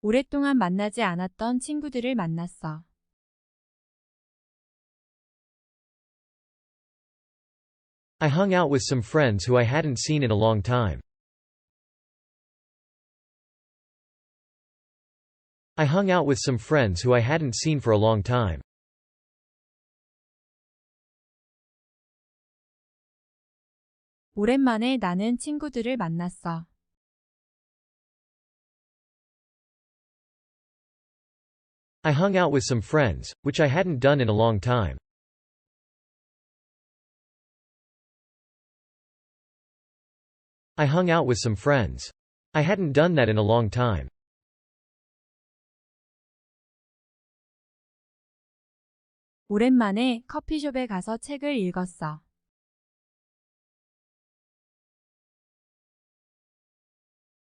오랫동안 만나지 않았던 친구들을 만났어. I hung out with some friends who I hadn't seen in a long time. I hung out with some friends who I hadn't seen for a long time. 오랜만에 나는 친구들을 만났어. I hung out with some friends, which I hadn't done in a long time. I hung out with some friends. I hadn't done that in a long time. 오랜만에 커피숍에 가서 책을 읽었어.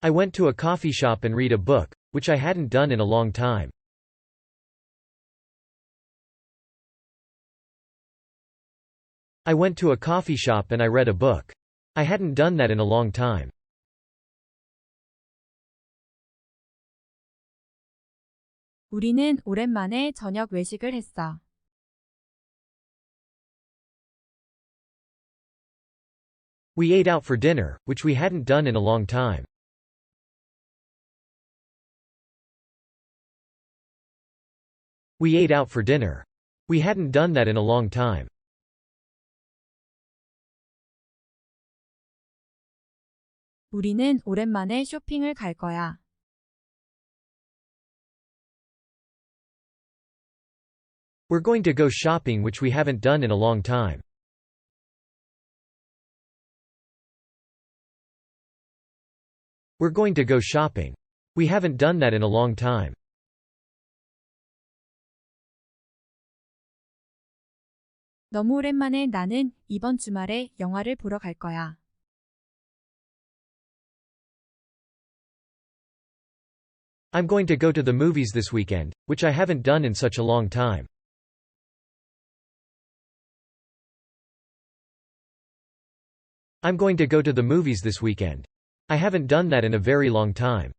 I went to a coffee shop and read a book, which I hadn't done in a long time. I went to a coffee shop and I read a book. I hadn't done that in a long time. 우리는 오랜만에 저녁 외식을 했어. We ate out for dinner, which we hadn't done in a long time. We ate out for dinner. We hadn't done that in a long time. 우리는 오랜만에 쇼핑을 갈 거야. We're going to go shopping, which we haven't done in a long time. We're going to go shopping. We haven't done that in a long time. 너무 오랜만에 나는 이번 주말에 영화를 보러 갈 거야. I'm going to go to the movies this weekend, which I haven't done in such a long time. I'm going to go to the movies this weekend. I haven't done that in a very long time.